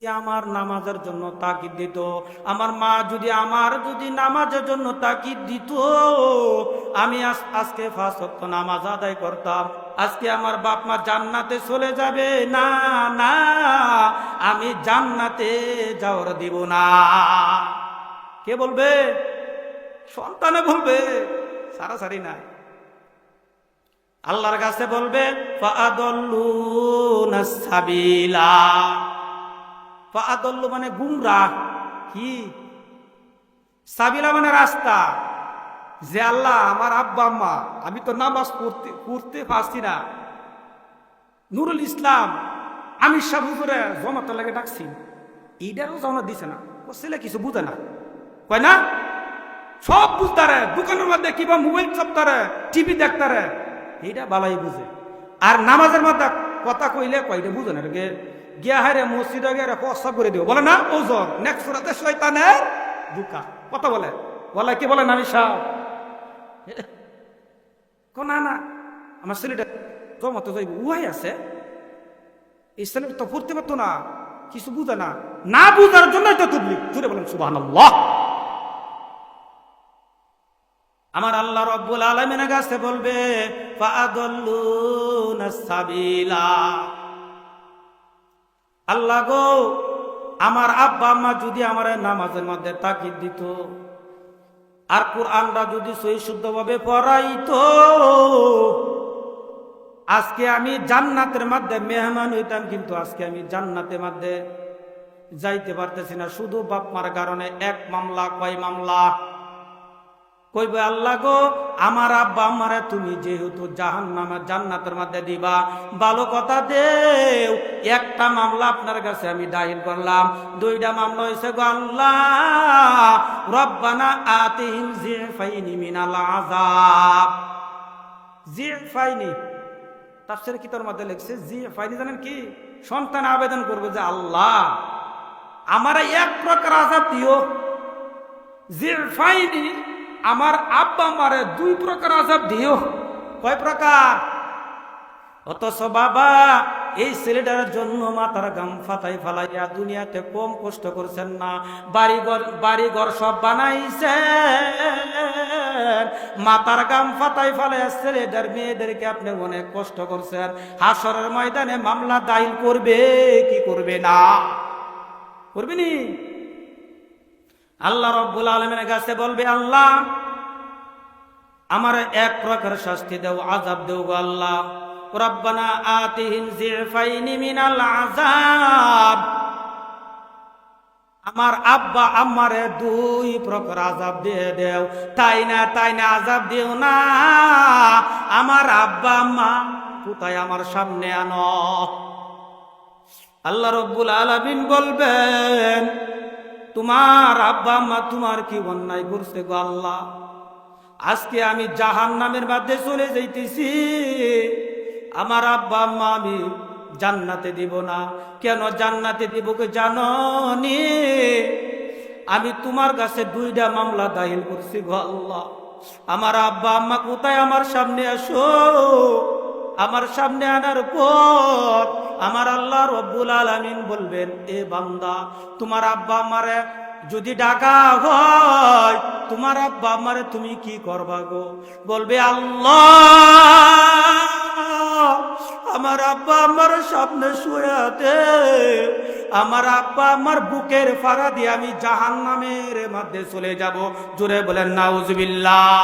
আমার নামাজের জন্য তাকিদ দিত, আমার মা যদি নামাজের জন্য তাকিদ দিত, আমি আজকে 5 ওয়াক্ত নামাজ আদায় করতাম। আজকে আমার বাপ মা জান্নাতে চলে যাবে না, না আমি জান্নাতে যাওয়ার দিব না। কে বলবে? সন্তানে বলবে, সারাসারি নাই। আল্লাহর কাছে বলবে ফাআদাল্লুনাস সাবিলা। ফাআদাল্লু মানে গুমরাহ, কি সাবিলা মানে রাস্তা। যে আল্লাহ আমার আব্বা আম্মা, আমি তো নামাজ পড়তে পারছি না, নুরুল ইসলাম আমি সব হুজুরে জমাতে লাগে ডাকছি, এইটারও জমা দিছে না। ও ছেলে কিছু বুঝে না, কয় না সব বুঝতারে, দোকানের মধ্যে কিবা মোবাইল চাপতারে, টিভি দেখতারে, এইটা বালাই বুঝে। আর নামাজের মধ্যে কথা কইলে কয়টা বুঝে না, গিয়া হারে মসজিদে গিয়ে প্রস্তাব করে দিও, বলে না ওজোর নেক্সট রাতে শয়তানের দুকা কথা বলে, বলে কি বলে আমি সাহ না না আমার ছেলেটা জমাতে যাইব, উহাই আছে এই ছেলেটা তো পড়তে পারতো না, কিছু বুঝে না, না বুঝার জন্য তো তুবলি জুড়ে বলেন সুবহানাল্লাহ। আমার আল্লাহ রাব্বুল আলামিনের কাছে বলবে ফাআদাল্লুনাস সাবিলা। আল্লাহ গো, আমার আব্বা আম্মা যদি আমার নামাজের মধ্যে তাকিদ দিত, আর কোরআনটা যদি সহি শুদ্ধভাবে পড়াইতো, আজকে আমি জান্নাতের মধ্যে মেহমান হইতাম। কিন্তু আজকে আমি জান্নাতের মধ্যে যাইতে পারতেছি না, শুধু বাপ মার কারণে। এক মামলা, কয় মামলা? কইবে আল্লাহ গো, আমার আব্বা আমারে তুমি যেহেতু জান্নাতের মধ্যে দিবা, ভালো কথা দেও। একটা মামলা আপনার কাছে আমি দায়ের করলাম, 2টা মামলা হয়েছে গো আল্লাহ, রব্বানা আতিহিম যিফাইনি মিনাল আযাব। যিফাইনি তাফসীরে কিতাবের মধ্যে লিখছে যিফাইনি, জানেন কি? সন্তান আবেদন করবে যে আল্লাহ আমারে 1 প্রকার আযাব দিও। যিফাইনি আমার আব্বা আমারে 2 প্রকার আযাব দিও। কয় প্রকার? অথচ বাবা এই ছেলেটার জন্য মাথার গাম ফাটাই ফালাইয়া দুনিয়াতে কম কষ্ট করছেন না, বাড়িঘর সব বানাইছেন, মাথার গাম ফাটাই ফালাইয়া ছেলেটার মেয়েদেরকে আপনি অনেক কষ্ট করছেন। হাসরের ময়দানে মামলা দায়ের করবে কি করবে না? করবে নি? আল্লাহ রাব্বুল আলামিনের কাছে বলবে আল্লাহ আমার 1 প্রকার শাস্তি দাও, আযাব দাও গো আল্লাহ। রব্বানা আতিহিম যিফাইনি মিনাল আযাব। আমার আব্বা আমারে 2 প্রকার আযাব দিয়ে দেও। তাই না আযাব দিও না, আমার আব্বা আম্মা কোথায় আমার সামনে আনো। আল্লাহ রাব্বুল আলামিন বলবেন তোমার আব্বা আম্মা তোমার কি অন্যায় করছে গো আল্লাহ? আজকে আমি জাহান্নামের মধ্যে চলে যাইতেছি, আমার আব্বা আম্মা আমি জান্নাতে দিব না। কেন জান্নাতে দিব কে জানো নি? আমি তোমার কাছে 2টা মামলা দায়ের করছি গো আল্লাহ। আমার আব্বা আম্মা কোথায় আমার সামনে আসো। আমার সামনে আনার পর আমার আল্লাহ রাব্বুল আলামিন বলবেন এ বান্দা, তোমার আব্বা আমারে যদি ডাকা হয়, তোমার আব্বা আমারে তুমি কি করবা গো? বলবে আল্লাহ আমার আব্বা আমার সামনে শুয়ে আছে, আমার আব্বা আমার বুকের ফাড়া দিয়ে আমি জাহান্নামের মধ্যে চলে যাব। জোরে বলেন নাউজুবিল্লাহ।